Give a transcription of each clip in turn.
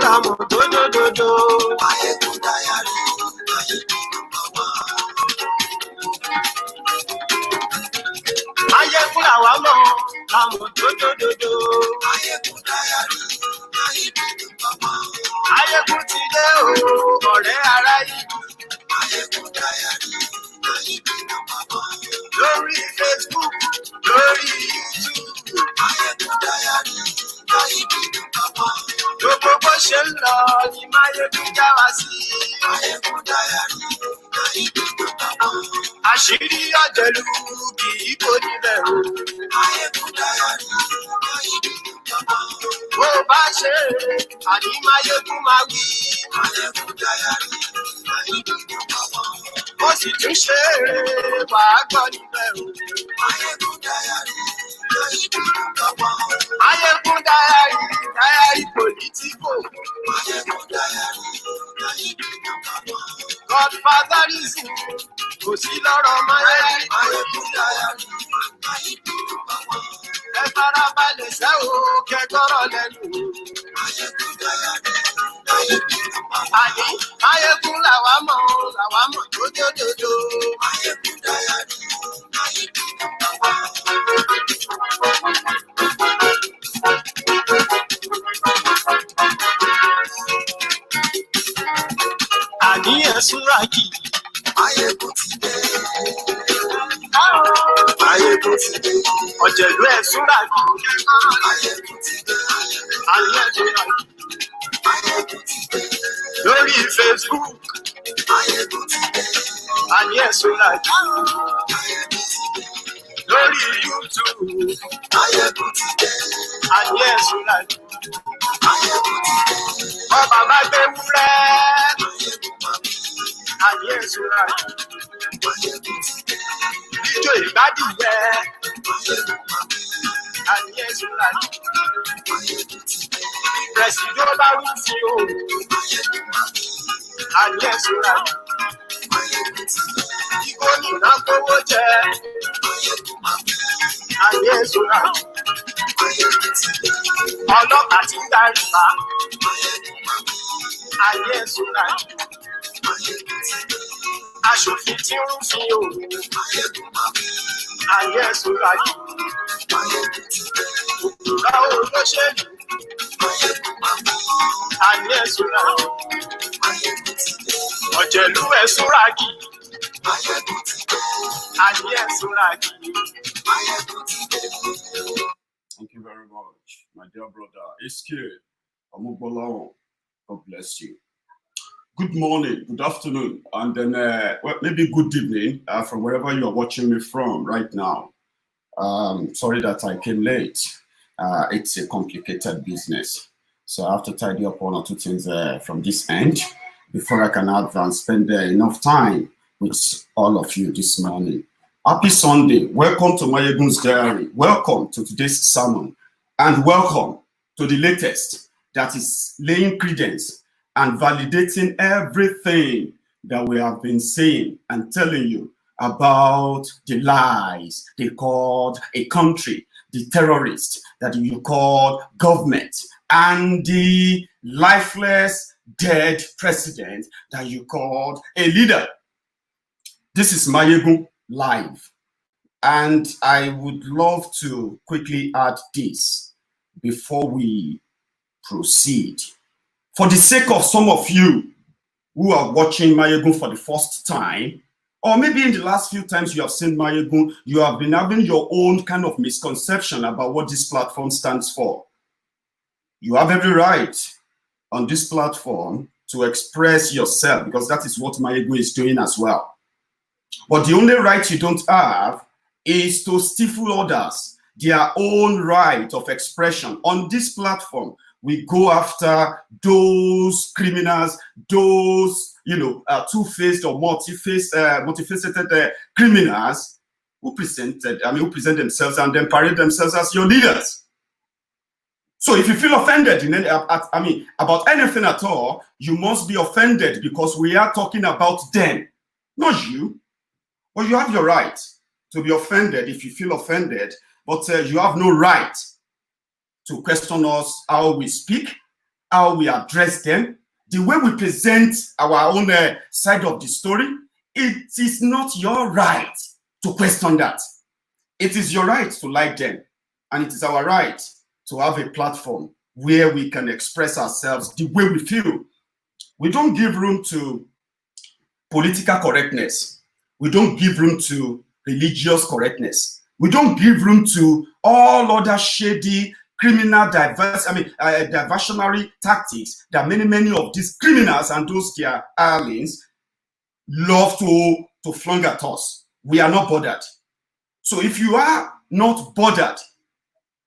làmọ̀ dódódódó. Maiyegun diary, Maiyegun number one. Maiyegun làwa mọ̀, làmọ̀ dódódódó. Maiyegun diary, Maiyegun number one. Maiyegun ti dé o, ọ̀rẹ́ ará ìlú. Maiyegun diary, Maiyegun number one. Lórí Facebook, lórí YouTube. Maiyegun diary, Maiyegun number one. Gbogbo bó ṣe ń lọ ni Maiyegun já wa sí. Maiyegun diary, Maiyegun number one. Àṣírí ọ̀jẹ̀lú kì í kó níbẹ̀ o. Maiyegun diary, Maiyegun number one. Bó bá ṣe àní Maiyegun máa wí. Maiyegun diary, Maiyegun number one. Ó sì tún ṣe wàá gbọ́ níbẹ̀ o. Maiyegun diary, Maiyegun number one. Maiyegun diary, diary politico. Maiyegun diary, Maiyegun number one. Godfatherism kò sí lọ́rọ̀ Maiyegun. Maiyegun diary, Maiyegun number one. Ẹ farabalẹ̀ ṣẹ́ o kẹ́gbọ́rọ̀ lẹ́nu. Maiyegun diary, Maiyegun number one. Àní Maiyegun làwa mọ̀ dódódódó. Maiyegun diary, Maiyegun number one. Àníyàn súnrákì. Maiyegun ti dé. Maiyegun ti dé. Ọ̀jẹ̀lú ẹ̀ súnrákì. Maiyegun ti dé. Àníyàn súnrákì. Maiyegun ti dé. Lórí Facebook. Maiyegun ti dé. Àníyàn súnrákì. Maiyegun ti dé. Lórí YouTube. Maiyegun ti dé. Àníyàn súnrákì. Maiyegun ti dé. Ọba má gbé wúrẹ́. Àníyàn súnrákì. Maiyegun ti dé. Ijó ìgbádìyẹ. Àníyàn súnrákì. Maiyegun ti dé. Pẹ̀sìdó bá rúfin o. Àníyàn súnrákì. Maiyegun ti dé. Ìgbónìyàn kówó jẹ. Àníyàn súnrákì. Maiyegun ti dé. Ọlọ́pàá ti darí bá. Àníyàn súnrákì. Maiyegun ti dé. Aṣòfin tí ń rúfin o. Àníyàn súnrákì. Maiyegun ti dé. Òkúra olóṣèlú. Àníyàn súnrákì. Maiyegun ti dé. Ọ̀jẹ̀lú ẹ̀ súnrákì. Maiyegun ti dé. Àníyàn súnrákì. Maiyegun ti dé. Thank you very much, my dear brother. SK Omogbolawo. God bless you. Good morning, good afternoon, and then well, maybe good evening from wherever you are watching me from right now. Sorry that I came late. It's a complicated business, so I have to tidy up one or two things from this end before I can have and spend enough time with all of you this morning. Happy Sunday. Welcome to Maiyegun's Diary. Welcome to today's sermon, and welcome to the latest that is laying credence and validating everything that we have been saying and telling you about the lies they called a country, the terrorists that you called government, and the lifeless, dead president that you called a leader. This is Maiyegun Live. And I would love to quickly add this before we proceed. For the sake of some of you who are watching Maiyegun for the first time, or maybe in the last few times you have seen Maiyegun, you have been having your own kind of misconception about what this platform stands for. You have every right on this platform to express yourself, because that is what Maiyegun is doing as well. But the only right you don't have is to stifle others, their own right of expression. On this platform, we go after those criminals, those, two-faced or multifaceted criminals who present themselves and then parade themselves as your leaders. So if you feel offended about anything at all, you must be offended because we are talking about them, not you. But you have your right to be offended if you feel offended, but you have no right to question us how we speak, how we address them, the way we present our own side of the story, it is not your right to question that. It is your right to like them, and it is our right to have a platform where we can express ourselves the way we feel. We don't give room to political correctness. We don't give room to religious correctness. We don't give room to all other shady criminal diversionary tactics that many of these criminals and those their allies love to flung at us. We are not bothered. So if you are not bothered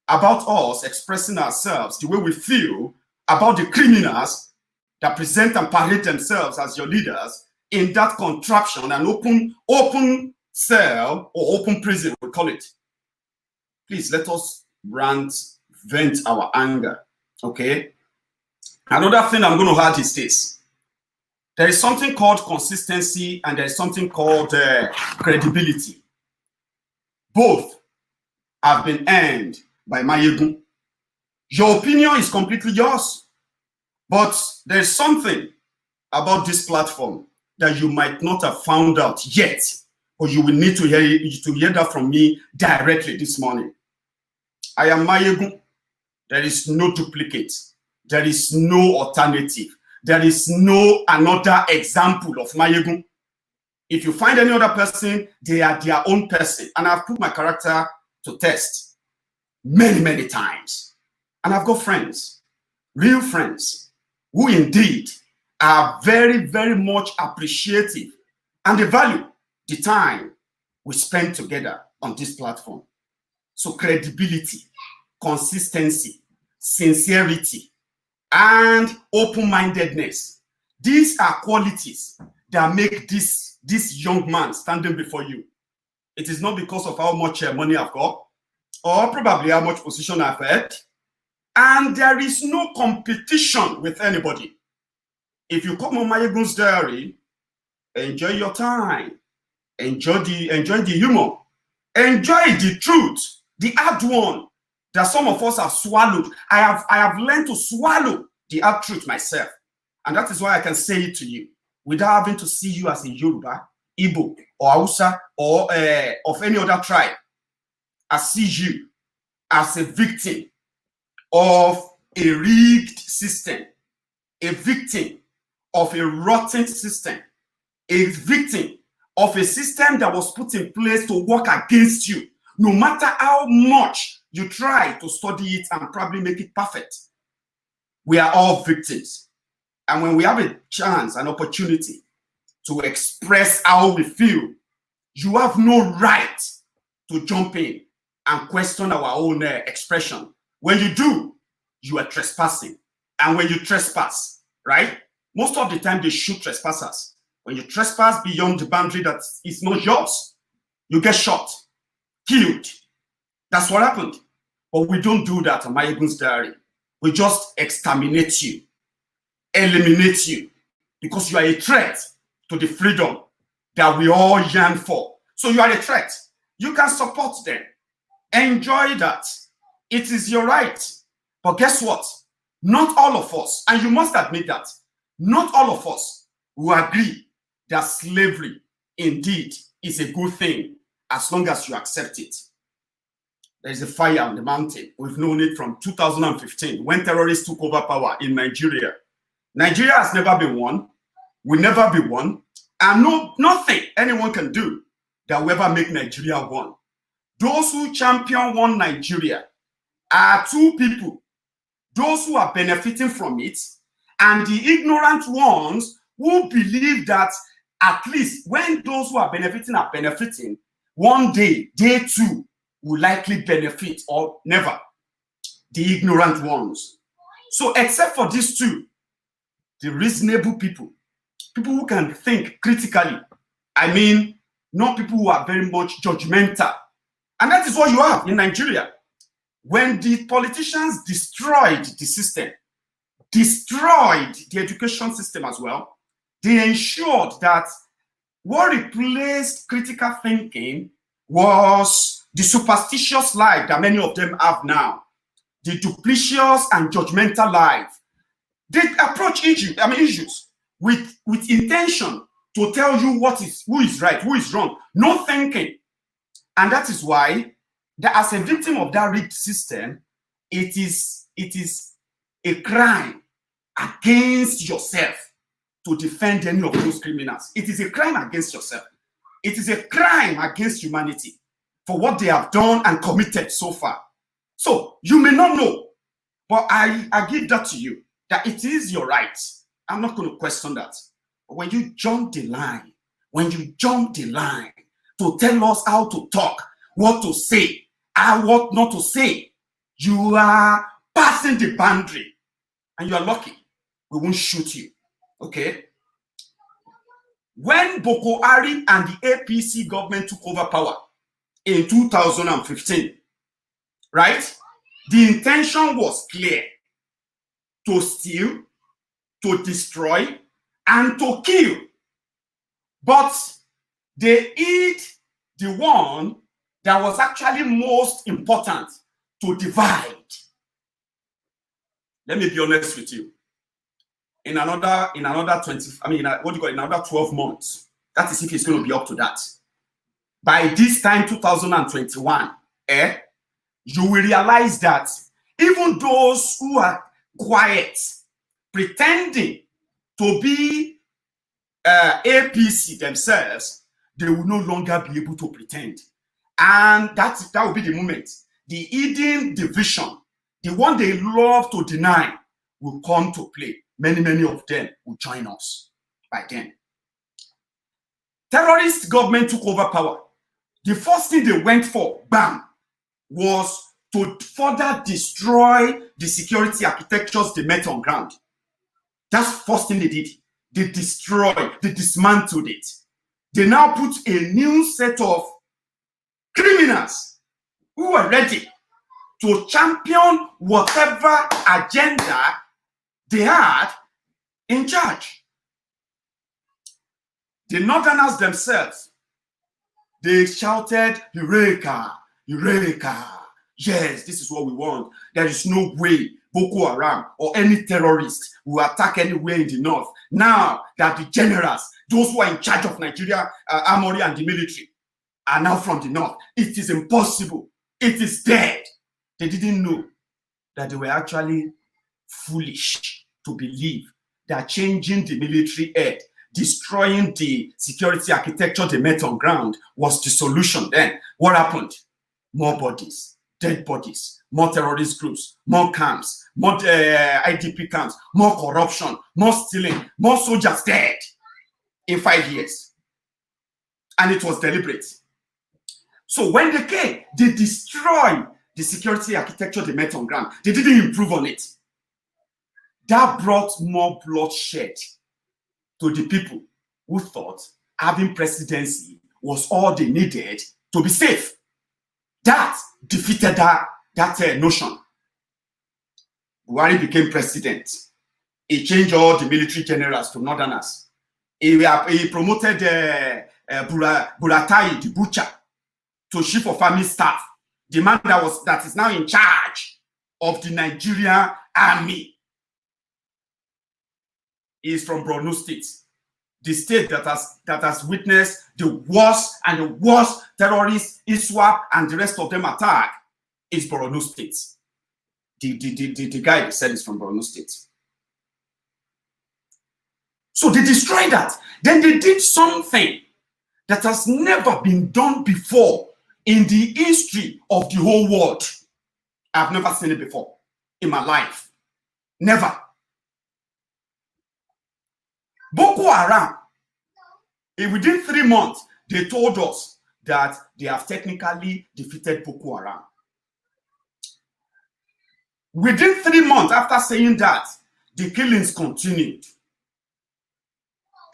about us expressing ourselves the way we feel about the criminals that present and parade themselves as your leaders in that contraption, an open cell or open prison, we call it, please let us vent our anger, okay? Another thing I'm going to add is this. There is something called consistency and there is something called credibility. Both have been earned by Maiyegun. Your opinion is completely yours, but there's something about this platform that you might not have found out yet, or you will need to hear that from me directly this morning. I am Maiyegun. There is no duplicate. There is no alternative. There is no another example of Maiyegun. If you find any other person, they are their own person. And I've put my character to test many times. And I've got friends, real friends, who indeed are very much appreciative and they value the time we spend together on this platform. So credibility, consistency, sincerity, and open-mindedness. These are qualities that make this young man standing before you. It is not because of how much money I've got or probably how much position I've had. And there is no competition with anybody. If you come on Maiyegun's Diary, enjoy your time. Enjoy the humor. Enjoy the truth, the hard one that some of us have swallowed. I have learned to swallow the hard truth myself. And that is why I can say it to you without having to see you as a Yoruba, Igbo, or Hausa, or of any other tribe. I see you as a victim of a rigged system, a victim of a rotten system, a victim of a system that was put in place to work against you, no matter how much you try to study it and probably make it perfect. We are all victims. And when we have a chance, an opportunity to express how we feel, you have no right to jump in and question our own expression. When you do, you are trespassing. And when you trespass, right? Most of the time they shoot trespassers. When you trespass beyond the boundary that is not yours, you get shot, killed. That's what happened. But we don't do that on Maiyegun's Diary. We just exterminate you, eliminate you, because you are a threat to the freedom that we all yearn for. So you are a threat. You can support them. Enjoy that. It is your right. But guess what? Not all of us, and you must admit that, not all of us will agree that slavery indeed is a good thing as long as you accept it. There is a fire on the mountain. We've known it from 2015 when terrorists took over power in Nigeria. Nigeria has never been won, will never be won, and nothing anyone can do that will ever make Nigeria one. Those who champion one Nigeria are two people, those who are benefiting from it and the ignorant ones who believe that at least when those who are benefiting, one day they too will likely benefit or never. The ignorant ones. So except for these two, the reasonable people who can think critically, I mean, not people who are very much judgmental. And that is what you have in Nigeria. When the politicians destroyed the system, destroyed the education system as well, they ensured that what replaced critical thinking was the superstitious life that many of them have now, the duplicitous and judgmental life. They approach issues with intention to tell you who is right, who is wrong. No thinking. And that is why, as a victim of that rigged system, it is a crime against yourself to defend any of those criminals. It is a crime against yourself. It is a crime against humanity for what they have done and committed so far. So you may not know, but I give that to you, that it is your right. I'm not going to question that. But when you jump the line, to tell us how to talk, what to say, and what not to say, you are passing the boundary. And you are lucky. We won't shoot you. Okay? When Boko Hara and the APC government took over power in 2015, right? The intention was clear: to steal, to destroy, and to kill. But they hid the one that was actually most important: to divide. Let me be honest with you. In another 12 months, that is if it's going to be up to that. By this time, 2021, you will realize that even those who are quiet, pretending to be APC themselves, they will no longer be able to pretend. And that will be the moment. The hidden division, the one they love to deny, will come to play. Many of them will join us by then. Terrorist government took over power. The first thing they went for, bam, was to further destroy the security architectures they met on ground. That's the first thing they did. They destroyed, they dismantled it. They now put a new set of criminals who are ready to champion whatever agenda they had in charge. The Northerners themselves, they shouted, "Eureka, Eureka. Yes, this is what we want. There is no way Boko Haram or any terrorist will attack anywhere in the north. Now that the generals, those who are in charge of Nigeria armory and the military, are now from the north, it is impossible. It is dead." They didn't know that they were actually foolish to believe that changing the military head, destroying the security architecture they met on ground, was the solution. Then what happened? More bodies, dead bodies, more terrorist groups, more camps, more IDP camps, more corruption, more stealing, more soldiers dead in 5 years. And it was deliberate. So when they came, they destroyed the security architecture they met on ground. They didn't improve on it. That brought more bloodshed to the people who thought having presidency was all they needed to be safe. That defeated that notion. Buhari became president. He changed all the military generals to Northerners. He promoted Buratai, the butcher, to chief of army staff, the man that is now in charge of the Nigerian army. He is from Borno State, the state that has witnessed the worst terrorists, ISWAP, and the rest of them attack. Is Borno State. The guy that said is from Borno State. So they destroyed that. Then they did something that has never been done before in the history of the whole world. I've never seen it before in my life. Never. Boko Haram, within 3 months, they told us that they have technically defeated Boko Haram. Within 3 months after saying that, the killings continued.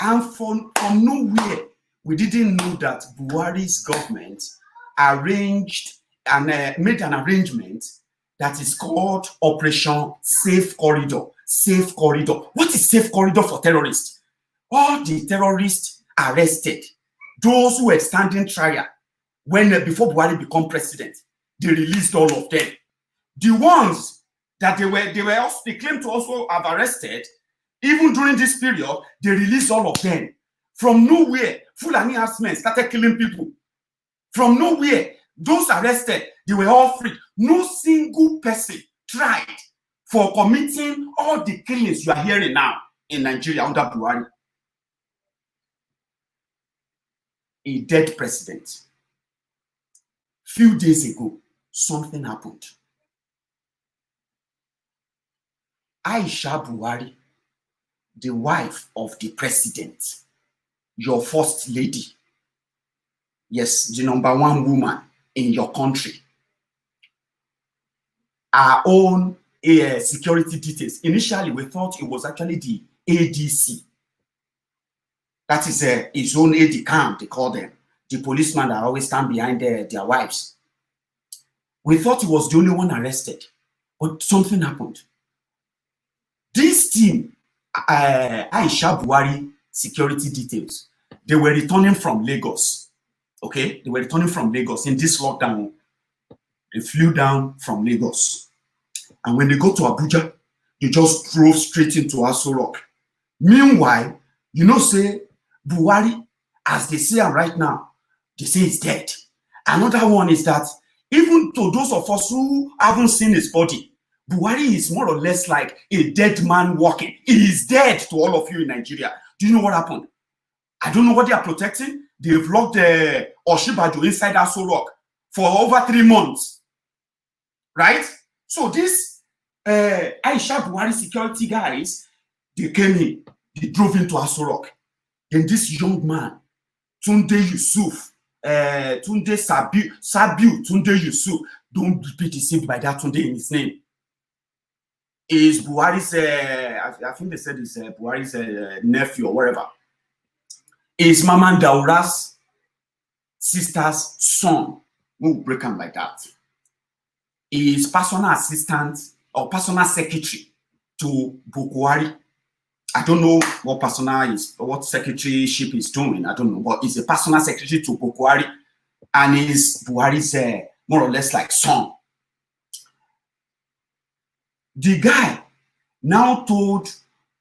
And from nowhere, we didn't know that Buhari's government arranged and made an arrangement that is called Operation Safe Corridor. Safe Corridor. What is Safe Corridor for terrorists? All the terrorists arrested, those who were standing trial before Buhari became president, they released all of them. The ones that they claimed to also have arrested. Even during this period, they released all of them. From nowhere, Fulani herdsmen started killing people. From nowhere, those arrested, they were all free. No single person tried for committing all the killings you are hearing now in Nigeria under Buhari. A dead president. Few days ago, something happened. Aisha Buhari, the wife of the president, your first lady, yes, the number one woman in your country, our own security details. Initially, we thought it was actually the ADC. That is his own AD camp, they call them. The policemen that always stand behind their wives. We thought he was the only one arrested, but something happened. This team, Aisha Buhari security details, they were returning from Lagos. Okay, they were returning from Lagos in this lockdown. They flew down from Lagos. And when they go to Abuja, they just drove straight into Aso Rock. Meanwhile, you know, say, Buhari, as they say right now, they say he's dead. Another one is that even to those of us who haven't seen his body, Buhari is more or less like a dead man walking. He is dead to all of you in Nigeria. Do you know what happened? I don't know what they are protecting. They've locked the Oshibaju inside Aso Rock for over 3 months. Right? So this Aisha Buhari security guys, they came in, they drove into Aso Rock. Then this young man, Tunde Yusuf, Tunde Sabiu Tunde Yusuf, don't be deceived by that Tunde in his name. Is Buhari's, I think they said it's Buhari's nephew or whatever. Is Mama Daura's sister's son. We will break him like that. Is personal assistant or personal secretary to Boko Hara. I don't know what personal is, what secretaryship is doing. I don't know, but he's a personal secretary to Boko Hara, and is Buhari's more or less like son. The guy now told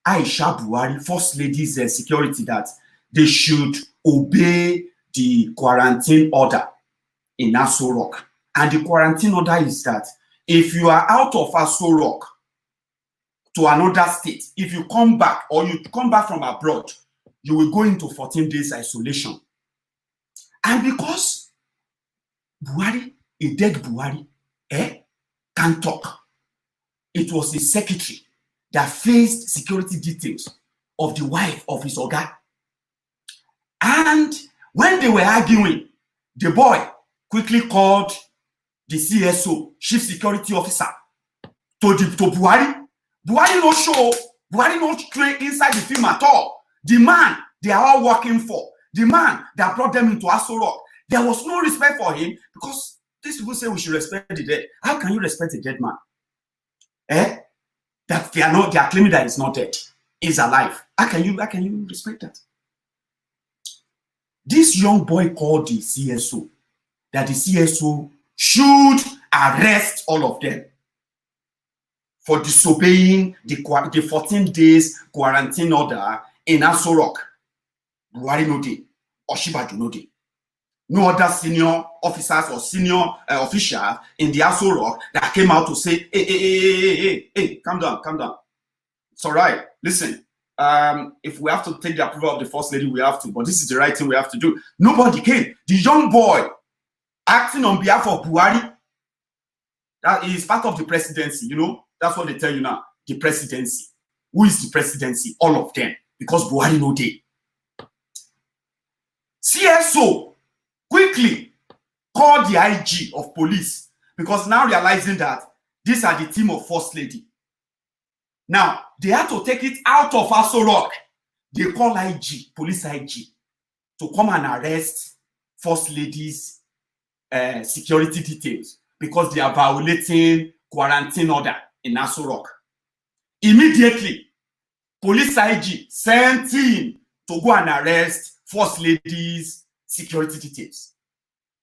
Aisha Buhari, First Lady's security, that they should obey the quarantine order in Aso Rock. And the quarantine order is that if you are out of Aso Rock to another state, if you come back or you come back from abroad, you will go into 14 days isolation. And because Buhari, a dead Buhari, can't talk, it was his secretary that faced security details of the wife of his oga. And when they were arguing, the boy quickly called the CSO, Chief Security Officer, to Buhari. Buhari no show, Buhari no play inside the film at all. The man they are all working for, the man that brought them into Aso Rock, there was no respect for him, because these people say we should respect the dead. How can you respect a dead man? That they are claiming that he's not dead, he's alive. How can you respect that? This young boy called the CSO, that the CSO should arrest all of them for disobeying the 14 days quarantine order in Aso Rock. Buhari no dey, Oshibaju no dey. No other senior officers or senior officials in the Aso Rock that came out to say, hey, calm down. It's all right. Listen, if we have to take the approval of the First Lady, we have to, but this is the right thing we have to do. Nobody came. The young boy acting on behalf of Buhari, that is part of the presidency, you know, that's what they tell you now, the presidency. Who is the presidency? All of them, because Buhari no dey. CSO quickly called the IG of police, because now realizing that these are the team of First Lady. Now, they had to take it out of Aso Rock. They call IG, police IG, to come and arrest First Lady's security details, because they are violating quarantine order in Aso Rock. Immediately, police IG sent him to go and arrest First Lady's security details.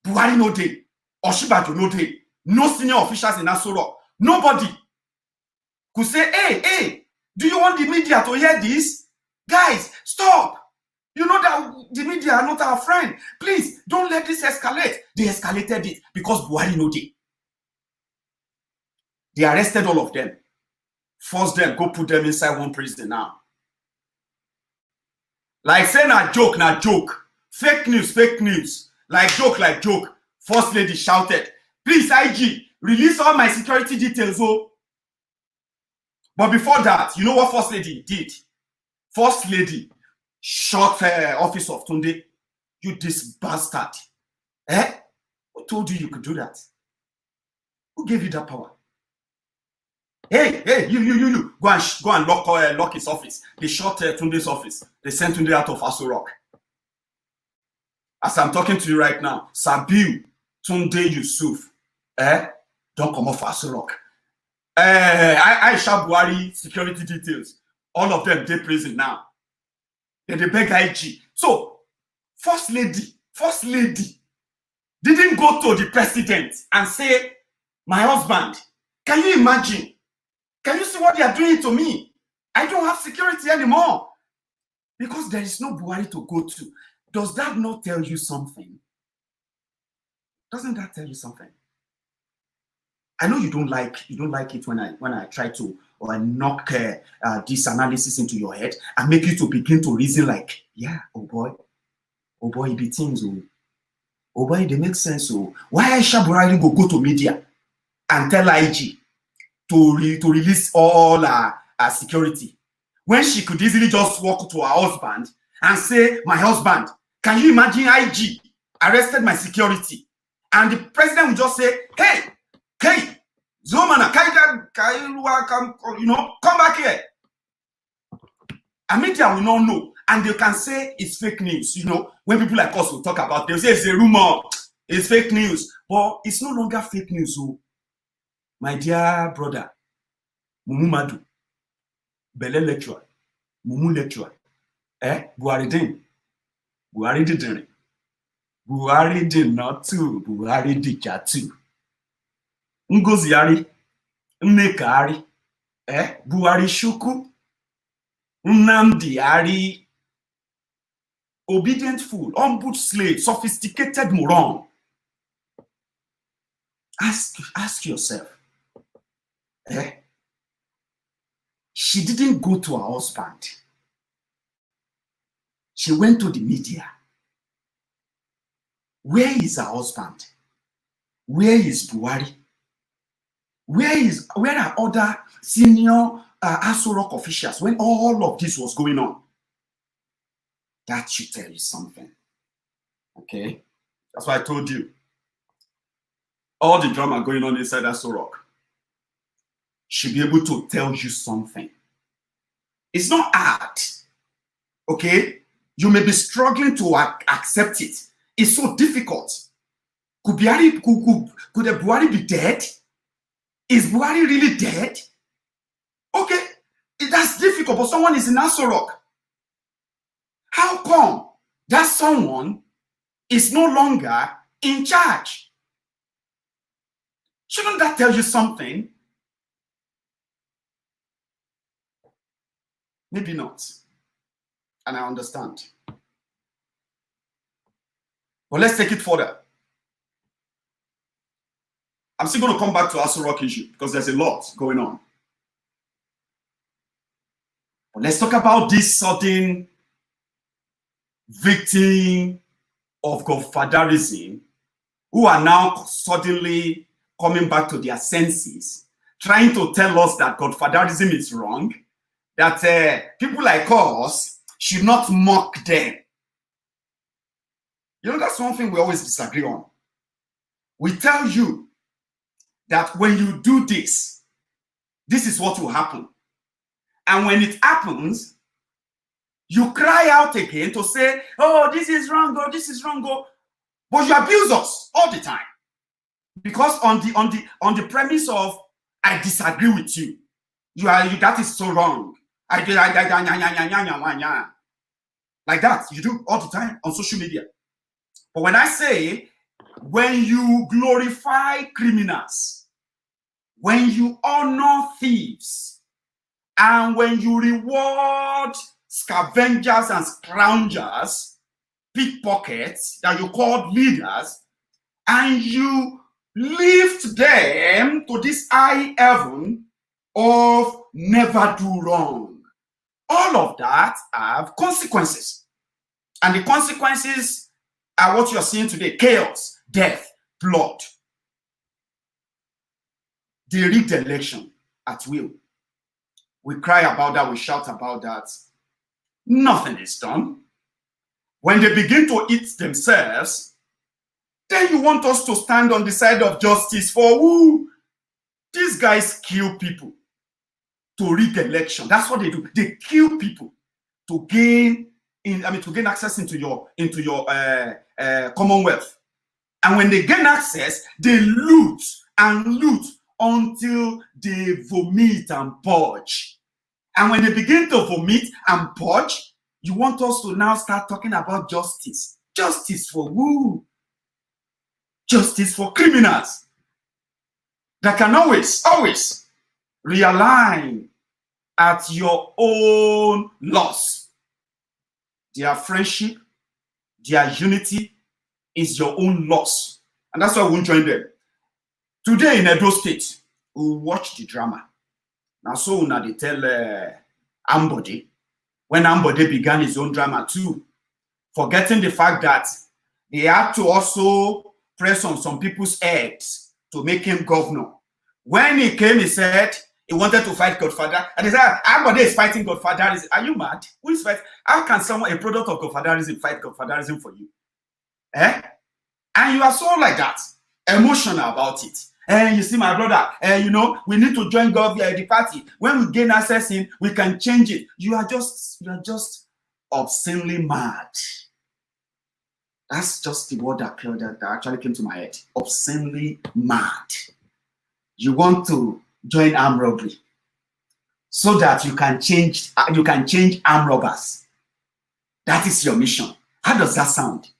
Buhari no dey, Oshibaju no dey, no senior officials in Aso Rock, nobody. could say, hey, do you want the media to hear this? Guys, stop. You know that the media are not our friend. Please, don't let this escalate. They escalated it because Buhari know they. They arrested all of them. Forced them, go put them inside one prison now. Like saying a joke, not joke. Fake news. Like joke. First lady shouted, please, IG, release all my security details. Oh. But before that, you know what First Lady did? First Lady shot office of Tunde. You this bastard. Who told you could do that? Who gave you that power? Hey, you. Go and lock his office. They shot Tunde's office. They sent Tunde out of Aso Rock. As I'm talking to you right now, Sabiu, Tunde Yusuf, don't come off Aso Rock. Aisha Buhari security details. All of them, they prison now. Then they beg IG. So, First Lady didn't go to the president and say, my husband, can you imagine? Can you see what they are doing to me? I don't have security anymore. Because there is no Buhari to go to. Does that not tell you something? Doesn't that tell you something? I know you don't like it when I try to knock this analysis into your head and make you to begin to reason like, yeah, oh boy, it be things, oh boy, they make sense. Oh, why Aisha Buhari go to media and tell IG to release all her security when she could easily just walk to her husband and say, my husband, can you imagine IG arrested my security? And the president will just say, hey, Zomana, come back here. And media will not know. And they can say it's fake news. When people like us will talk about it, they'll say it's a rumor, it's fake news. But it's no longer fake news. Oh. My dear brother, Mumu Madu, Bele lecturer, Mumu lecturer, Buhari did not too, Buhari did too. Ngozi Ari, Nneka Ari, Buhari Shuku, Nnamdi Ari, obedient fool, humble slave, sophisticated moron. Ask yourself, she didn't go to her husband. She went to the media. Where is her husband? Where is Buhari? Where are other senior Aso Rock officials when all of this was going on? That should tell you something. Okay? That's why I told you. All the drama going on inside Aso Rock should be able to tell you something. It's not hard. Okay? You may be struggling to accept it. It's so difficult. Could the Buhari be dead? Is Buhari really dead? Okay, that's difficult, but someone is in Aso Rock. How come that someone is no longer in charge? Shouldn't that tell you something? Maybe not. And I understand. But let's take it further. I'm still going to come back to Aso Rock issue because there's a lot going on. But let's talk about this sudden victim of Godfatherism who are now suddenly coming back to their senses, trying to tell us that Godfatherism is wrong, that people like us should not mock them. That's one thing we always disagree on. We tell you that when you do this, this is what will happen. And when it happens, you cry out again to say, oh, this is wrong, oh, this is wrong, oh. But you abuse us all the time. Because on the premise of I disagree with you. That is so wrong. Like that, you do all the time on social media. But when I say, when you glorify criminals, when you honor thieves, And when you reward scavengers and scroungers, pickpockets that you call leaders, and you lift them to this high heaven of never do wrong, all of that have consequences. And the consequences are what you're seeing today: chaos, death, blood. They rigged the election at will. We cry about that, we shout about that. Nothing is done. When they begin to eat themselves, then you want us to stand on the side of justice for who? These guys kill people to rig the election. That's what they do. They kill people to gain access into your commonwealth. And when they gain access, they loot and loot until they vomit and purge. And when they begin to vomit and purge, you want us to now start talking about justice. Justice for who? Justice for criminals that can always realign at your own loss. Their friendship, their unity is your own loss. And that's why we won't join them. Today in Edo State, we'll watch the drama. Now, so now they tell Ambode, when Ambode began his own drama too, forgetting the fact that they had to also press on some people's heads to make him governor. When he came, he said he wanted to fight Godfather. And they said, Ambode is fighting Godfatherism. Are you mad? Who is fighting? How can someone, a product of Godfatherism, fight Godfatherism for you? And you are so like that, emotional about it. And you see, my brother, we need to join the party. When we gain access in, we can change it. You are just obscenely mad. That's just the word that actually came to my head. Obscenely mad. You want to join armed robbery so that you can change armed robbers. That is your mission. How does that sound?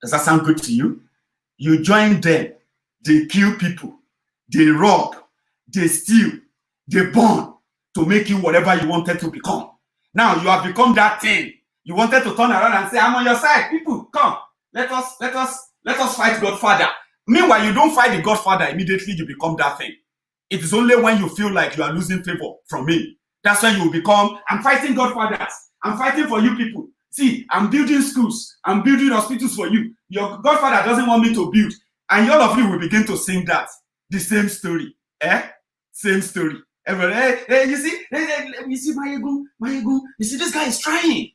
Does that sound good to you? You join them. They kill people, they rob, they steal, they burn to make you whatever you wanted to become. Now you have become that thing. You wanted to turn around and say, I'm on your side. People, come. Let us fight Godfather. Meanwhile, you don't fight the Godfather, immediately you become that thing. It is only when you feel like you are losing favor from me. That's when you will become, I'm fighting Godfathers. I'm fighting for you people. See, I'm building schools. I'm building hospitals for you. Your Godfather doesn't want me to build. And all of you will begin to sing that. The same story. Same story. Everybody, hey, you see, Maiyegun, you see, this guy is trying.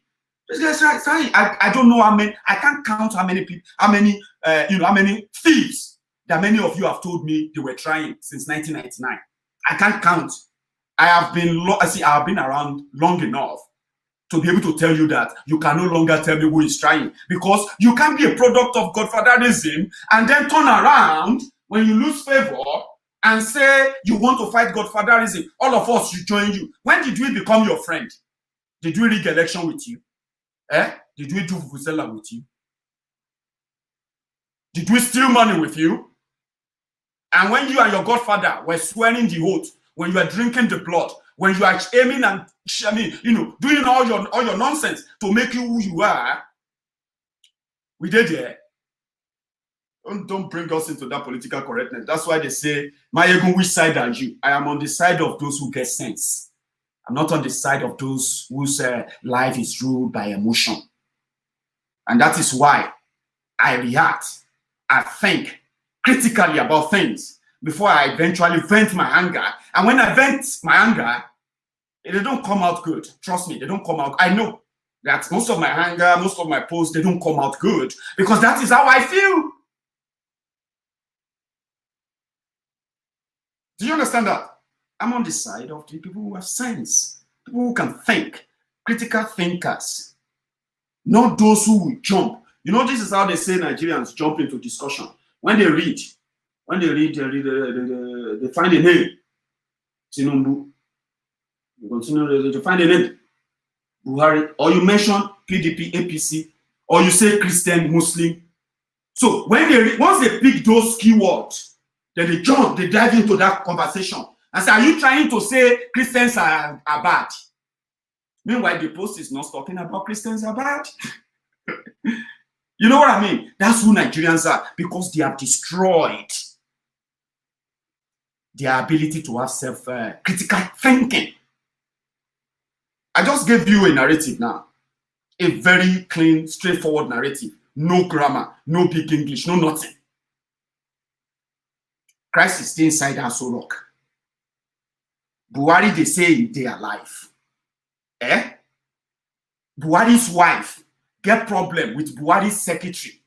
This guy is trying. I don't know how many, I can't count how many people, how many thieves that many of you have told me they were trying since 1999. I can't count. I have been around long enough to be able to tell you that you can no longer tell me who is trying, because you can't be a product of Godfatherism and then turn around when you lose favor and say you want to fight Godfatherism. All of us should join you. When did we become your friend? Did we rig election with you? Did we do Vuvuzela with you? Did we steal money with you? And when you and your Godfather were swearing the oath, when you are drinking the blood, when you are aiming and doing all your nonsense to make you who you are, we did there. Don't bring us into that political correctness. That's why they say, Maiyegun, which side are you? I am on the side of those who get sense. I'm not on the side of those whose life is ruled by emotion. And that is why I react. I think critically about things before I eventually vent my anger. And when I vent my anger, they don't come out good. Trust me, they don't come out. I know that most of my anger, most of my posts, they don't come out good because that is how I feel. Do you understand that? I'm on the side of the people who have sense, people who can think, critical thinkers, not those who will jump. This is how they say Nigerians jump into discussion. When they read, they find a name. Tinubu. You continue to find a name. Buhari. Or you mention PDP, APC. Or you say Christian, Muslim. So once they pick those keywords, then they dive into that conversation. I said, are you trying to say Christians are bad? Meanwhile, the post is not talking about Christians are bad. You know what I mean? That's who Nigerians are, because they have destroyed their ability to have self-critical thinking. I just gave you a narrative now. A very clean, straightforward narrative. No grammar, no big English, no nothing. Christ is still inside Aso Rock. Buhari, they say they are alive. Buhari's wife get problem with Buhari's secretary.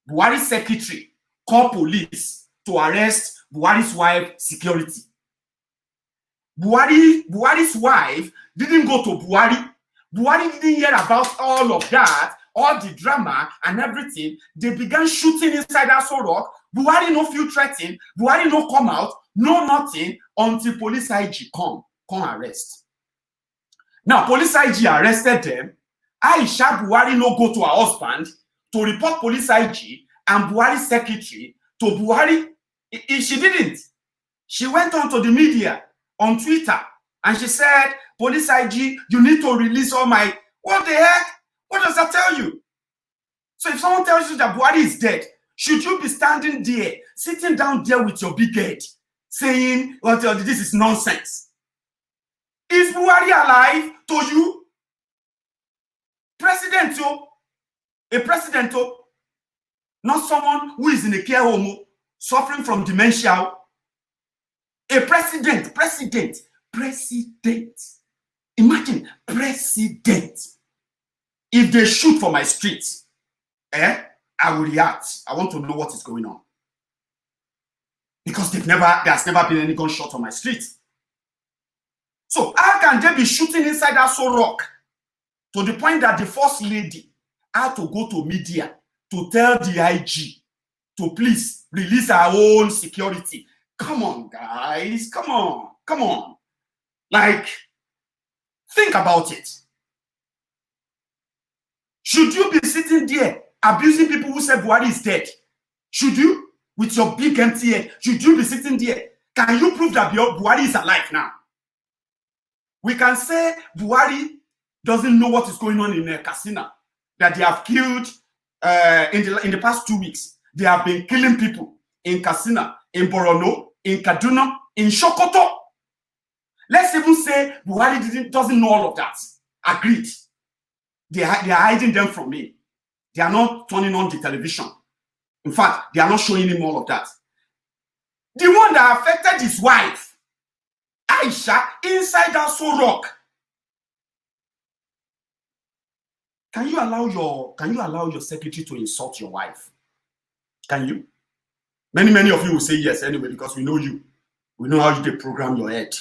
Buhari's secretary call police to arrest Buhari's wife security. Buhari's wife didn't go to Buhari. Buhari didn't hear about all of that, all the drama and everything. They began shooting inside Aso Rock. Buhari no feel threatened. Buhari no come out, no nothing until police IG come arrest. Now police IG arrested them. Aisha Buhari no go to her husband to report police IG and Buhari's secretary to Buhari. She didn't. She went on to the media on Twitter and she said, police IG, you need to release all my... What the heck? What does that tell you? So if someone tells you that Buhari is dead, should you be standing there, sitting down there with your big head, saying, well, this is nonsense? Is Buhari alive to you? President, a president, not someone who is in a care home, suffering from dementia. A president. Imagine, president. If they shoot for my street, I will react. I want to know what is going on. Because there's never been any gunshot on my street. So how can they be shooting inside Aso Rock to the point that the first lady had to go to media to tell the IG to please release our own security? Come on, guys. Come on. Like, think about it. Should you be sitting there abusing people who say Buhari is dead? Should you? With your big empty head, should you be sitting there? Can you prove that Buhari is alive now? We can say Buhari doesn't know what is going on in Katsina, that they have killed in the past 2 weeks. They have been killing people in Katsina, in Borno, in Kaduna, in Sokoto. Let's even say Buhari doesn't know all of that. Agreed. They are hiding them from me. They are not turning on the television. In fact, they are not showing him all of that. The one that affected his wife, Aisha, inside Aso Rock. Can you allow your secretary to insult your wife? Can you? Many of you will say yes anyway, because we know you. We know how you program your head.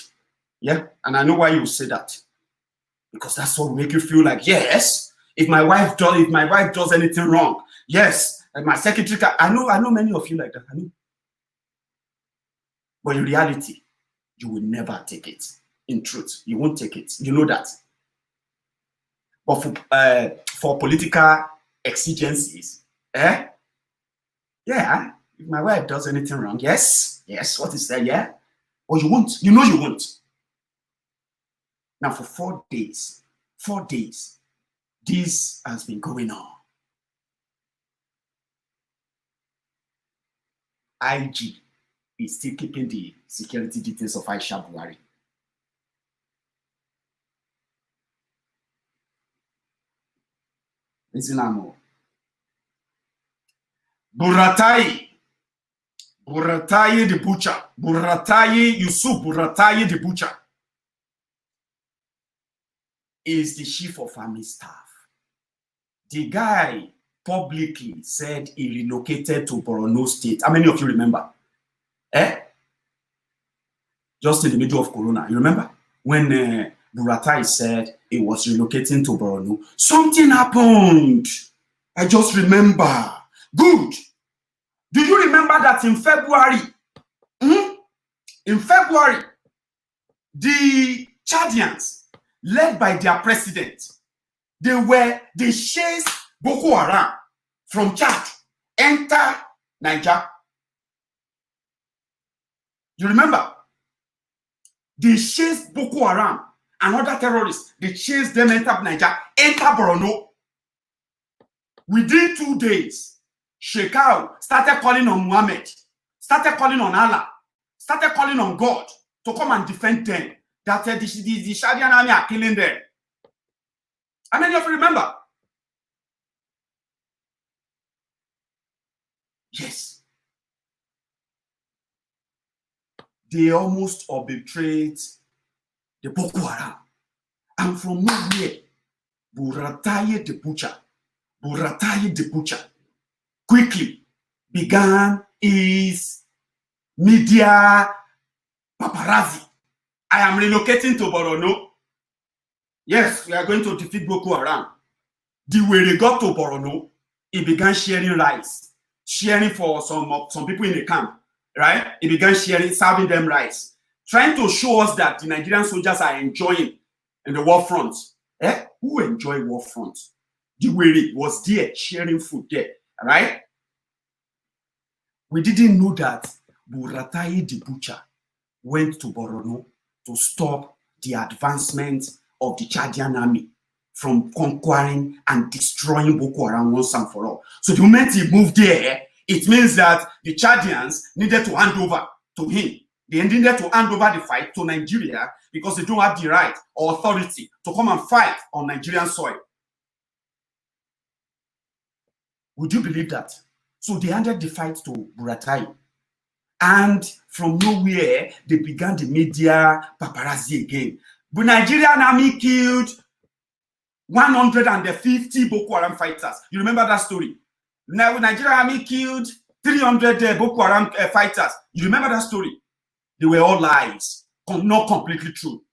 Yeah? And I know why you say that. Because that's what will make you feel like, yes, if my wife does anything wrong, yes, and my secretary I know many of you like that. I know. But in reality, you will never take it. In truth, you won't take it. You know that. But for political exigencies, yeah, if my wife does anything wrong, yes, what is that? Yeah, but you won't. You know you won't. Now for 4 days, this has been going on. IG is still keeping the security details of Aisha Buhari. Listen now. Buratai the butcher. Buratai Yusuf, Buratai the butcher is the chief of army staff. The guy publicly said he relocated to Borno State. How many of you remember? Just in the middle of Corona. You remember? When Buratai said he was relocating to Borno, something happened. I just remember. Good. Do you remember that in February? In February, the Chadians, led by their president, they chased Boko Hara from Chad, enter Niger. You remember? They chased Boko Haram and other terrorists. They chased them, enter Nigeria, enter Borno. Within 2 days, Shekau started calling on Muhammad, started calling on Allah, started calling on God to come and defend them. That the Shadian army are killing them. How many of you remember? Yes. They almost betrayed the Boko Haram. And from nowhere, Buratai the butcher, quickly began his media paparazzi. I am relocating to Borno. Yes, we are going to defeat Boko Haram. When they got to Borno, he began sharing rice, sharing for some people in the camp, right? He began sharing, serving them rice, trying to show us that the Nigerian soldiers are enjoying in the war front. Who enjoy war front? The Were was there sharing food there, right? We didn't know that Buratai the butcher went to Borno to stop the advancement of the Chadian army from conquering and destroying Boko Haram once and for all. So the moment he moved there, it means that the Chadians needed to hand over to him. They needed to hand over the fight to Nigeria because they don't have the right or authority to come and fight on Nigerian soil. Would you believe that? So they handed the fight to Buratai. And from nowhere, they began the media paparazzi again. The Nigerian army killed 150 Boko Haram fighters. You remember that story? Now, Nigerian army killed 300 Boko Haram fighters. You remember that story? They were all lies, not completely true.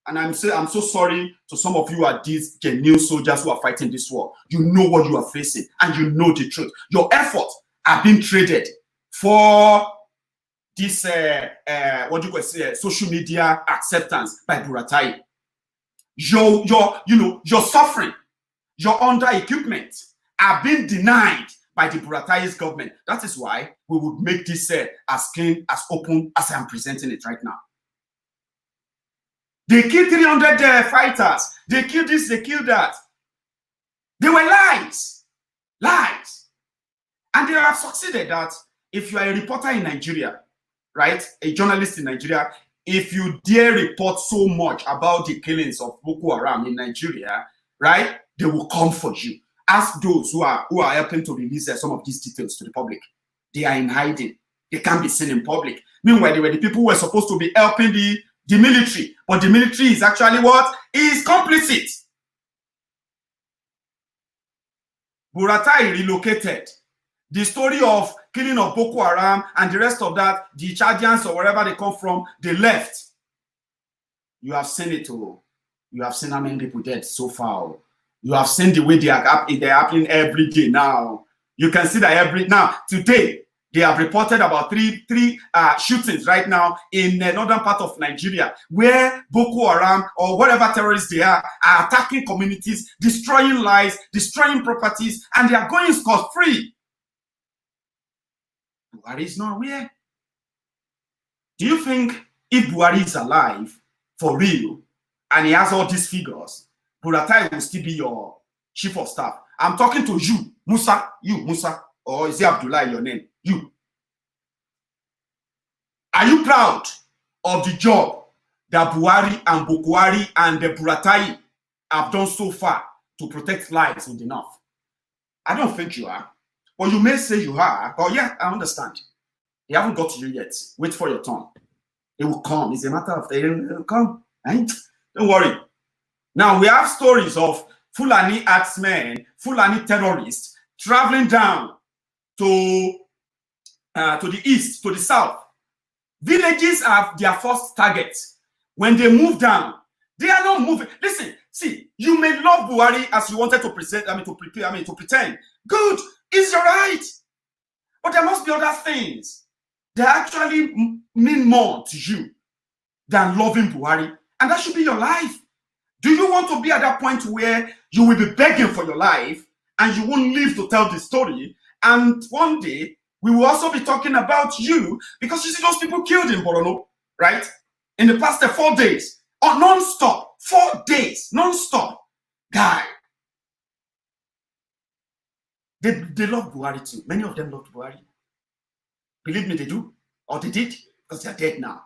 And I'm so sorry to some of you are these genuine soldiers who are fighting this war. You know what you are facing, and you know the truth. Your efforts are being traded for this social media acceptance by Buratai. Your suffering, your under equipment are being denied by the Buratai's government. That is why we would make this as clean, as open as I'm presenting it right now. They killed 300 fighters. They killed this, they killed that. They were lies. Lies. And they have succeeded that if you are a reporter in Nigeria, right, a journalist in Nigeria, if you dare report so much about the killings of Boko Haram in Nigeria, right, they will come for you. Ask those who are helping to release some of these details to the public. They are in hiding. They can't be seen in public. Meanwhile, they were the people who were supposed to be helping the military, but the military is actually what? Is complicit. Buratai relocated. The story of killing of Boko Haram and the rest of that, the Chadians or wherever they come from, they left. You have seen it all. You have seen how many people dead so far. You have seen the way they're happening every day now. You can see that today, they have reported about three shootings right now in the northern part of Nigeria, where Boko Haram or whatever terrorists they are attacking communities, destroying lives, destroying properties, and they are going scot-free. Buhari is not aware. Do you think if Buhari is alive for real and he has all these figures, Buratai will still be your chief of staff? I'm talking to you, Musa, or is it Abdullah your name? You. Are you proud of the job that Buhari and Boko Haram and the Buratai have done so far to protect lives in the north? I don't think you are. Or you may say you are. Oh yeah, I understand. They haven't got to you yet. Wait for your turn. It will come. It's a matter of it will come. Right? Don't worry. Now we have stories of Fulani axemen, Fulani terrorists traveling down to the east, to the south. Villages are their first targets. When they move down, they are not moving. Listen, see, you may love Buhari as you wanted to to pretend. Good, it's your right. But there must be other things that actually mean more to you than loving Buhari. And that should be your life. Do you want to be at that point where you will be begging for your life and you won't live to tell the story? And one day, we will also be talking about you because you see those people killed in Borno, right? in the past 4 days, or non-stop, 4 days, non-stop. Guy, they love Buhari too. Many of them love Buhari. Believe me, they do, or they did, because they're dead now.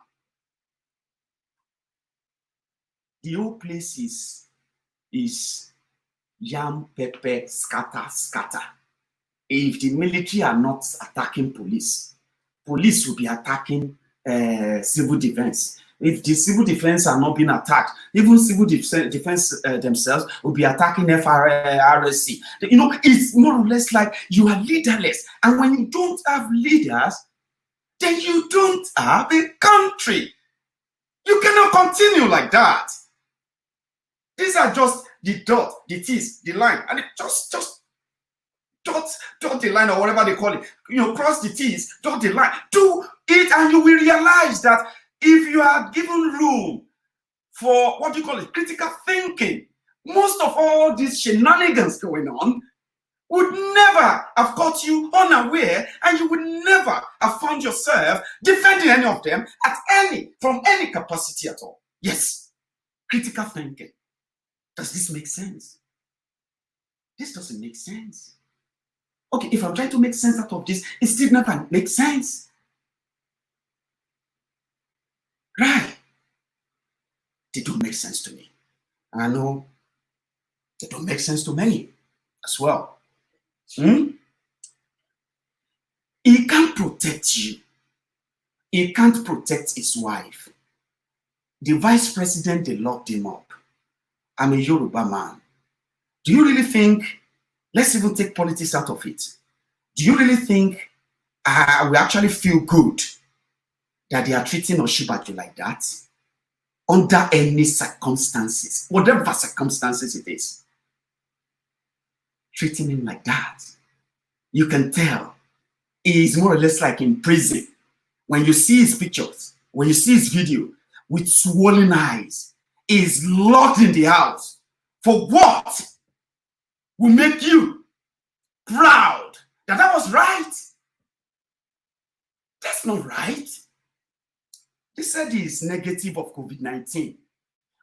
The whole place is yam, pepper, scatter. If the military are not attacking police will be attacking civil defense. If the civil defense are not being attacked, even civil defense themselves will be attacking FRSC. You know, it's more or less like you are leaderless. And when you don't have leaders, then you don't have a country. You cannot continue like that. These are just the dot, the T's, the line, and it just dot the line or whatever they call it. You know, cross the T's, dot the line. Do it, and you will realize that if you are given room for what you call it, critical thinking, most of all these shenanigans going on would never have caught you unaware, and you would never have found yourself defending any of them from any capacity at all. Yes, critical thinking. Does this make sense? This doesn't make sense. Okay, if I'm trying to make sense out of this, it still never makes sense. Right? They don't make sense to me. And I know they don't make sense to many as well. He can't protect you. He can't protect his wife. The vice president, they locked him up. I'm a Yoruba man. Do you really think, let's even take politics out of it. Do you really think we actually feel good that they are treating Oshibaju like that? Under any circumstances, whatever circumstances it is, treating him like that. You can tell he is more or less like in prison. When you see his pictures, when you see his video with swollen eyes, he is locked in the house. For what will make you proud that was right? That's not right. They said he is negative of COVID-19.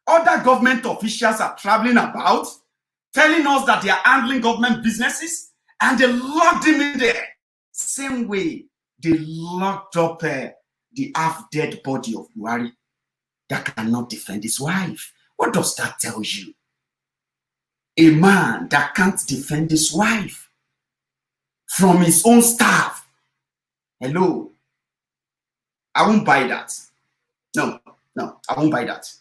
Other government officials are traveling about, telling us that they are handling government businesses, and they locked him in there. Same way they locked up the half-dead body of Buhari that cannot defend his wife. What does that tell you? A man that can't defend his wife from his own staff. Hello. I won't buy that. No, I won't buy that.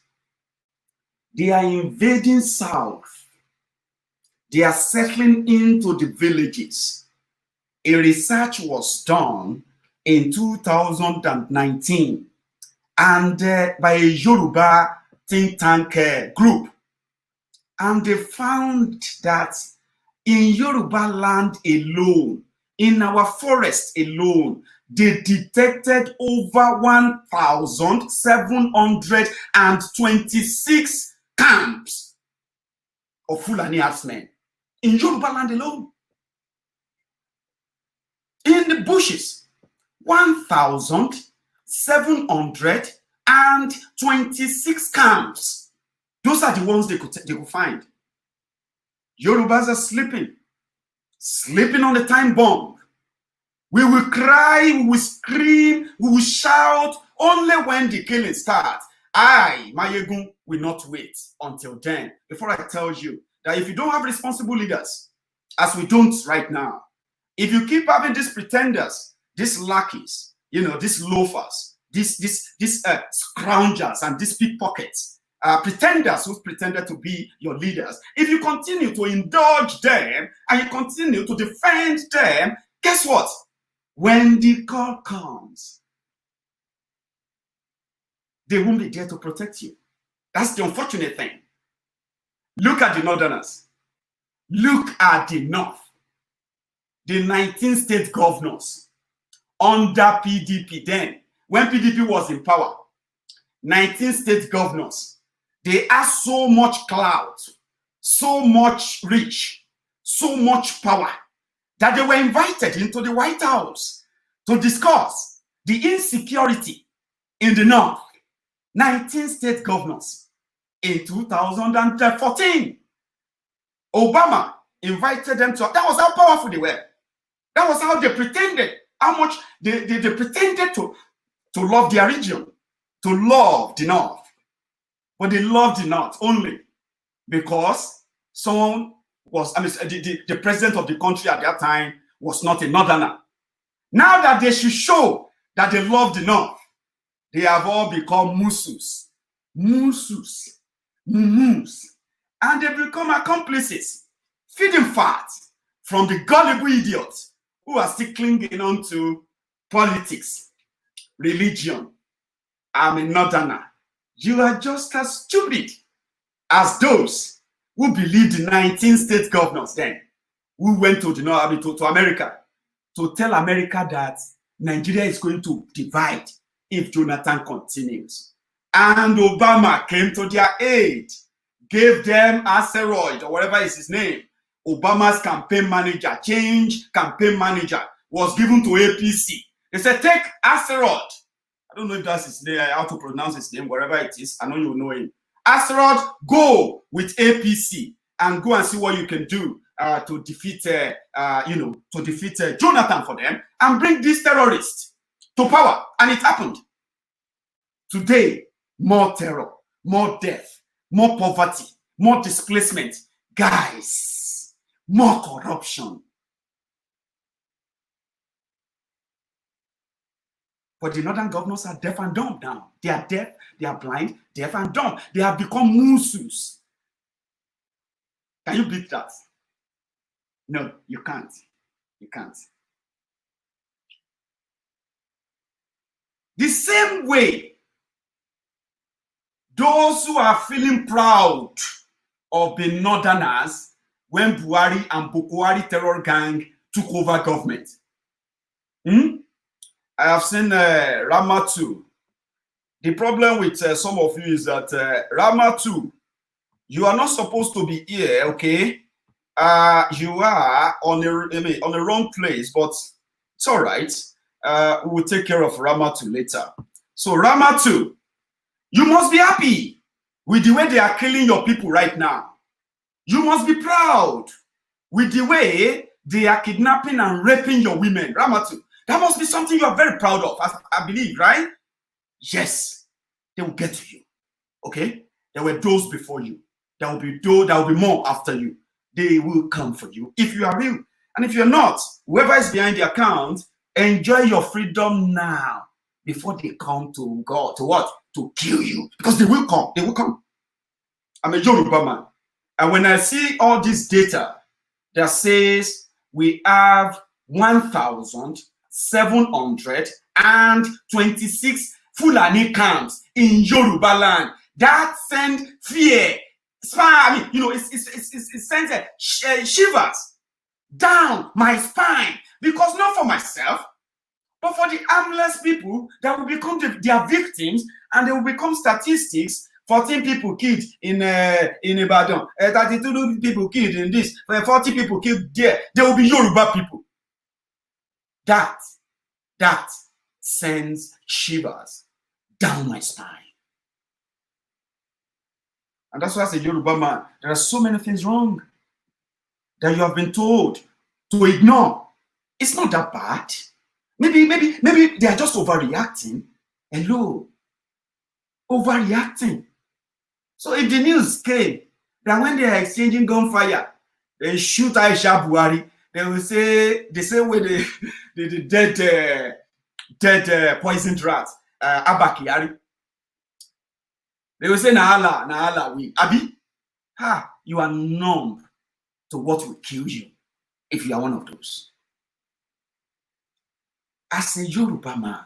They are invading South. They are settling into the villages. A research was done in 2019 and by a Yoruba think tank group. And they found that in Yoruba land alone, in our forest alone, they detected over 1,726 camps of Fulani herdsmen in Yoruba land alone. In the bushes, 1,726 camps. Those are the ones they could find. Yorubas are sleeping on the time bomb. We will cry, we will scream, we will shout only when the killing starts. I, Maiyegun, will not wait until then before I tell you that if you don't have responsible leaders, as we don't right now, if you keep having these pretenders, these lackeys, you know, these loafers, these scroungers and these pickpockets, pretenders who pretended to be your leaders, if you continue to indulge them and you continue to defend them, guess what? When the call comes, they won't be there to protect you. That's the unfortunate thing. Look at the Northerners. Look at the North. The 19 state governors under PDP then, when PDP was in power, 19 state governors, they had so much clout, so much reach, so much power, that they were invited into the White House to discuss the insecurity in the North. 19 state governors in 2014. Obama invited them to, that was how powerful they were. That was how they pretended, how much they pretended to love their region, to love the North. But they loved the North only because someone was, the president of the country at that time was not a Northerner. Now that they should show that they love the North, they have all become musus, and they become accomplices, feeding fat from the gullible idiots who are still clinging on to politics, religion. I'm a Northerner. You are just as stupid as those who believed the 19 state governors then, who went to the North, to America, to tell America that Nigeria is going to divide if Jonathan continues. And Obama came to their aid, gave them asteroid or whatever is his name. Obama's campaign manager, change campaign manager, was given to APC. They said, take asteroid. I don't know if that's his name, how to pronounce his name, wherever it is. I know you know him. Asteroid, go with APC and go and see what you can do to defeat, Jonathan for them and bring this terrorist to power. And it happened. Today, more terror, more death, more poverty, more displacement. Guys, more corruption. But the northern governors are deaf and dumb now. They are deaf, they are blind, deaf and dumb. They have become musus. Can you beat that? No, you can't. You can't. The same way, those who are feeling proud of the northerners when Buhari and Boko Hara terror gang took over government. I have seen Rama 2. The problem with some of you is that Rama 2, you are not supposed to be here, okay? You are on the wrong place, but it's all right. We will take care of Rama 2 later. So Rama 2, you must be happy with the way they are killing your people right now. You must be proud with the way they are kidnapping and raping your women. Rama 2. That must be something you are very proud of, I believe, right? Yes, they will get to you. Okay? There were those before you. There will be more after you. They will come for you if you are real. And if you're not, whoever is behind the account, enjoy your freedom now before they come to God. To what? To kill you. Because they will come. They will come. I'm a Yoruba man. And when I see all this data that says we have 1,726 Fulani camps in Yoruba land, that send fear, spine. It sends shivers down my spine, because not for myself, but for the harmless people that will become their victims, and they will become statistics. 14 people killed in Ibadan, 32 people killed in this, 40 people killed there. There will be Yoruba people. That sends shivers down my spine. And that's why as a Yoruba man, there are so many things wrong that you have been told to ignore. It's not that bad. Maybe they are just overreacting. Hello. Overreacting. So if the news came that when they are exchanging gunfire, they shoot Aisha Buhari, they will say the same way the dead poisoned rat, Abakari. They will say na Allah we. Abi, you are numb to what will kill you if you are one of those. As a Yoruba man,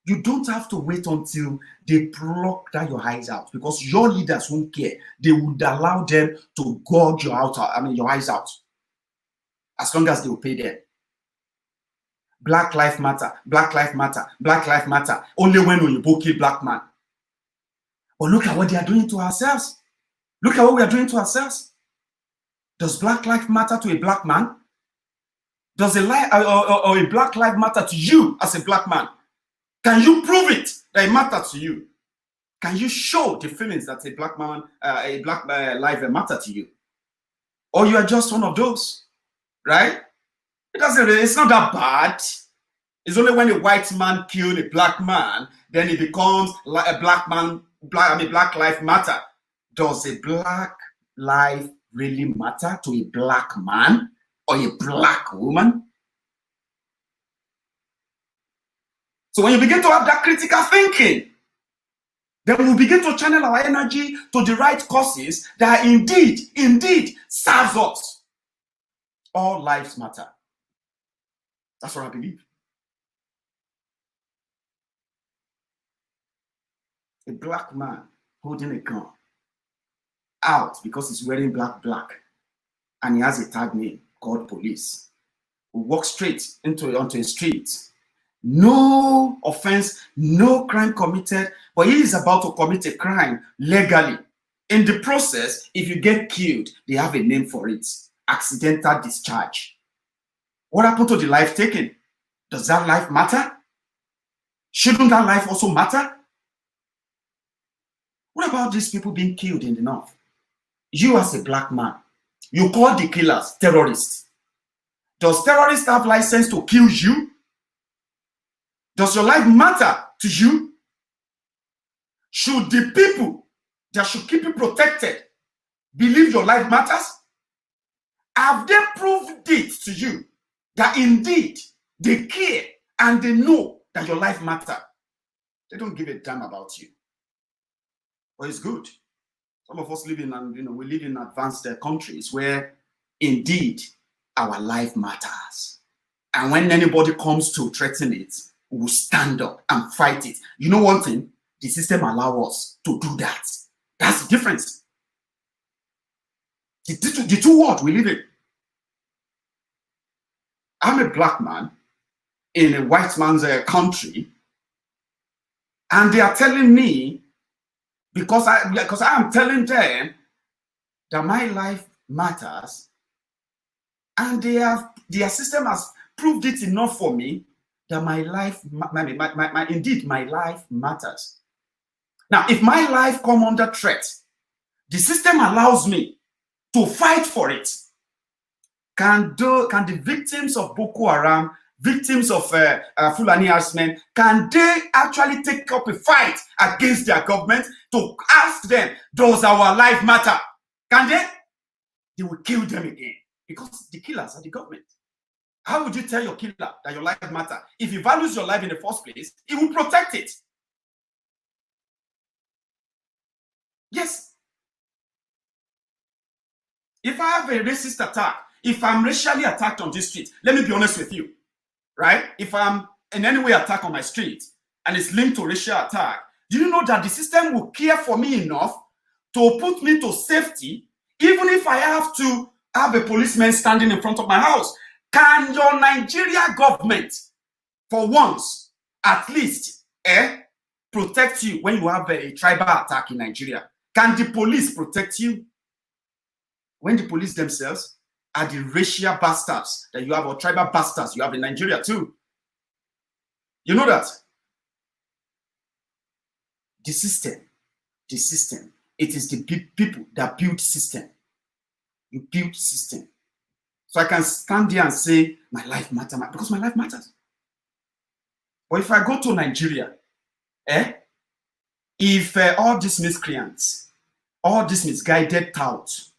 you don't have to wait until they pluck that your eyes out, because your leaders won't care. They would allow them to gouge your eyes out, as long as they will pay them. Black lives matter, Black lives matter, Black lives matter. Only when Oyibo kill black man. But look at what they are doing to ourselves. Look at what we are doing to ourselves. Does black life matter to a black man? Does a black life matter to you as a black man? Can you prove it that it matters to you? Can you show the feelings that a black man, life matter to you? Or you are just one of those, right? It's not that bad. It's only when a white man kills a black man, then it becomes like a black life matter. Does a black life really matter to a black man or a black woman? So when you begin to have that critical thinking, then we'll begin to channel our energy to the right causes that indeed serves us. All lives matter. That's what I believe. A black man holding a gun out because he's wearing black, and he has a tag name called police, will walk straight onto a street. No offense, no crime committed, but he is about to commit a crime legally. In the process, if you get killed, they have a name for it: accidental discharge. What happened to the life taken? Does that life matter? Shouldn't that life also matter? What about these people being killed in the north? You as a black man, you call the killers terrorists. Does terrorists have license to kill you? Does your life matter to you? Should the people that should keep you protected believe your life matters? Have they proved it to you that indeed they care and they know that your life matters? They don't give a damn about you. But it's good. Some of us live we live in advanced countries where indeed our life matters. And when anybody comes to threaten it, we'll stand up and fight it. You know one thing? The system allows us to do that. That's the difference. The two worlds we live in. I'm a black man in a white man's country, and they are telling me, because I am telling them that my life matters, and their system has proved it enough for me that my life, indeed my life matters. Now, if my life come under threat, the system allows me to fight for it. Can the victims of Boko Haram, victims of Fulani herdsmen, can they actually take up a fight against their government to ask them, does our life matter? Can they? They will kill them again because the killers are the government. How would you tell your killer that your life matters? If he values your life in the first place, he will protect it. Yes. If I have a racist attack, if I'm racially attacked on this street, let me be honest with you, right? If I'm in any way attacked on my street and it's linked to racial attack, do you know that the system will care for me enough to put me to safety, even if I have to have a policeman standing in front of my house? Can your Nigeria government, for once, at least, protect you when you have a tribal attack in Nigeria? Can the police protect you when the police themselves are the racial bastards that you have, or tribal bastards you have in Nigeria too? You know that? The system, it is the people that build system. You build system. So I can stand here and say, my life matters, because my life matters. But if I go to Nigeria, if all these miscreants, all these misguided touts,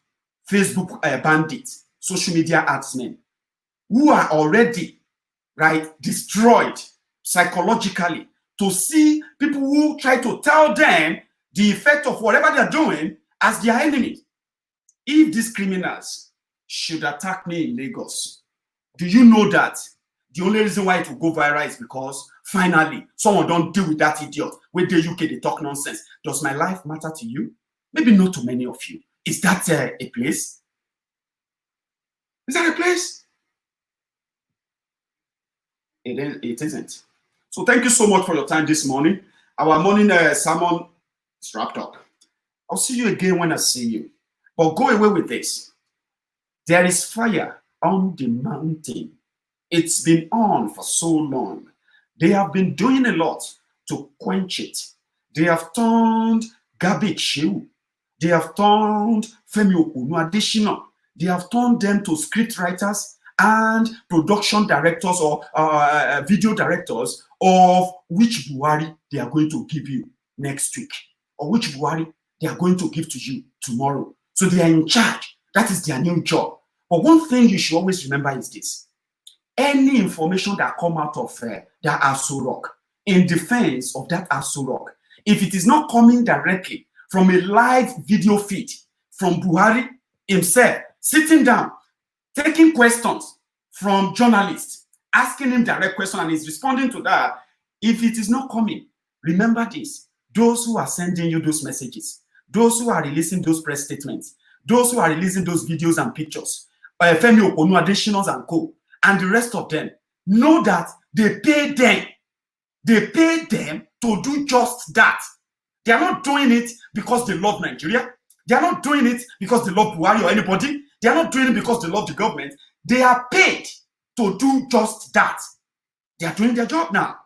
Facebook bandits, social media herdsmen, who are already, right, destroyed psychologically, to see people who try to tell them the effect of whatever they're doing as their enemy. If these criminals should attack me in Lagos, do you know that the only reason why it will go viral is because finally someone don't deal with that idiot with the UK, they talk nonsense? Does my life matter to you? Maybe not to many of you. Is that a place? Is that a place? It isn't. So thank you so much for your time this morning. Our morning sermon is wrapped up. I'll see you again when I see you. But go away with this. There is fire on the mountain. It's been on for so long. They have been doing a lot to quench it. They have turned Garbage Shehu. They have turned Femi Adesina. They have turned them to script writers and production directors or video directors of which Buhari they are going to give you next week, or which Buhari they are going to give to you tomorrow. So they are in charge. That is their new job. But one thing you should always remember is this. Any information that come out of that Aso Rock, in defense of that Aso Rock, if it is not coming directly from a live video feed from Buhari himself, sitting down, taking questions from journalists, asking him direct questions, and he's responding to that, if it is not coming, remember this. Those who are sending you those messages, those who are releasing those press statements, those who are releasing those videos and pictures, Femi Adesina and co, and the rest of them, know that they pay them. They pay them to do just that. They are not doing it because they love Nigeria. They are not doing it because they love Buhari or anybody. They are not doing it because they love the government. They are paid to do just that. They are doing their job now.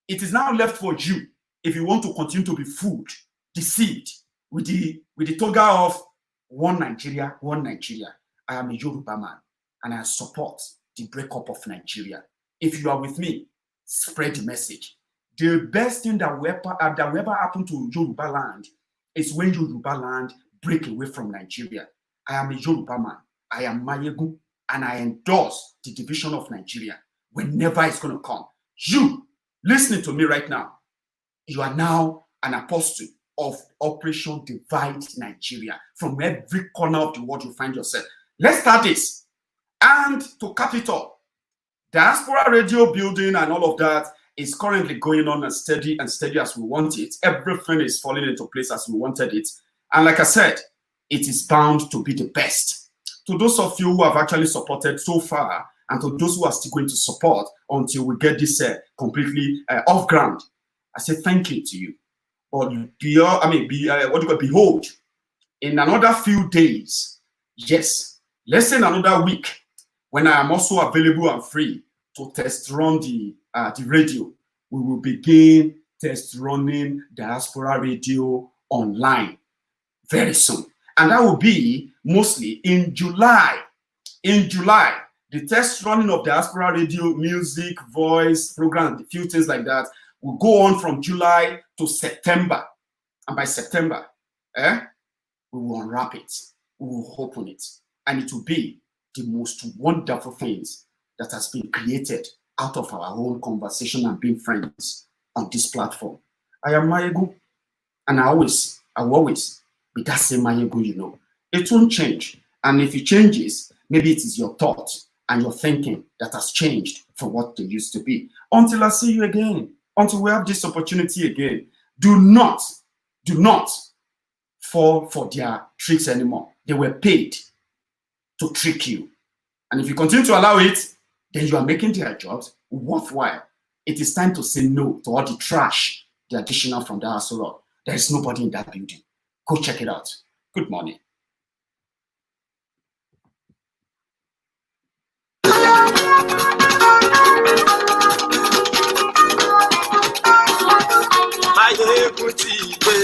It is now left for you, if you want to continue to be fooled, deceived, with the toga of one Nigeria, one Nigeria. I am a Yoruba man, and I support the breakup of Nigeria. If you are with me, spread the message. The best thing that will ever happen to Yoruba land is when Yoruba land break away from Nigeria. I am a Yoruba man. I am Maiyegun, and I endorse the division of Nigeria whenever it's going to come. You, listening to me right now, you are now an apostle of Operation Divide Nigeria. From every corner of the world you find yourself. Let's start this. And to cap it up, Diaspora Radio building and all of that is currently going on as steady as we want it. Everything is falling into place as we wanted it. And like I said, it is bound to be the best. To those of you who have actually supported so far, and to those who are still going to support until we get this completely off ground, I say thank you to you. But behold, in another few days, yes, let's say in another week, when I am also available and free to test run the radio, we will begin test running Diaspora Radio online very soon. And that will be mostly in July. In July, the test running of Diaspora Radio, music, voice, program, a few things like that will go on from July to September. And by September, we will unwrap it. We will open it. And it will be the most wonderful things that has been created out of our own conversation and being friends on this platform. I am Maiyegun, and I will always be that same Maiyegun, you know. It won't change. And if it changes, maybe it is your thought and your thinking that has changed from what they used to be. Until I see you again, until we have this opportunity again, do not fall for their tricks anymore. They were paid to trick you. And if you continue to allow it, then you are making their jobs worthwhile. It is time to say no to all the trash, the additional from the Aso Rock. There is nobody in that building. Go check it out. Good morning. Maiyegun ti dé,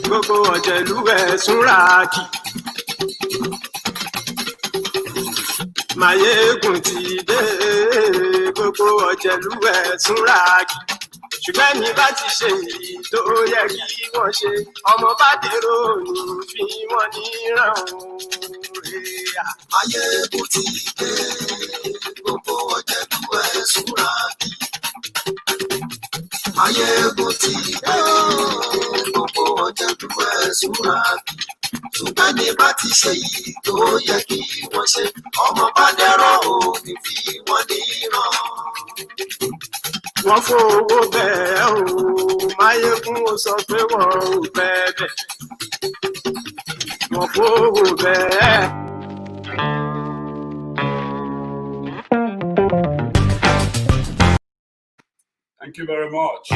gbogbo ọ̀jẹ̀lú ẹ̀ súnra kì. Maiyegun ti dé, gbogbo ọ̀jẹ̀lú ẹ̀ súnra kì. Ṣùgbọ́n ní bá ti ṣe èyí tó yẹ kí wọ́n ṣe, ọmọ bá dèrò ní fi wọ́n níran òun. Maiyegun ti dé, gbogbo ọ̀jẹ̀lú ẹ̀ súnra kì. Maiyegun ti dé, gbogbo ọ̀jẹ̀lú ẹ̀ súnra kì. Ṣùgbọ́n ní bá ti ṣe èyí tó yẹ kí wọ́n ṣe, ọmọ bá dèrò ní fi wọ́n níran. Wọ́n fowó bẹ́ẹ̀ o, Maiyegun ó sọ pé wọ́n ò fẹ́ bẹ́ẹ̀. Wọ́n fowó bẹ́ẹ̀. Thank you very much.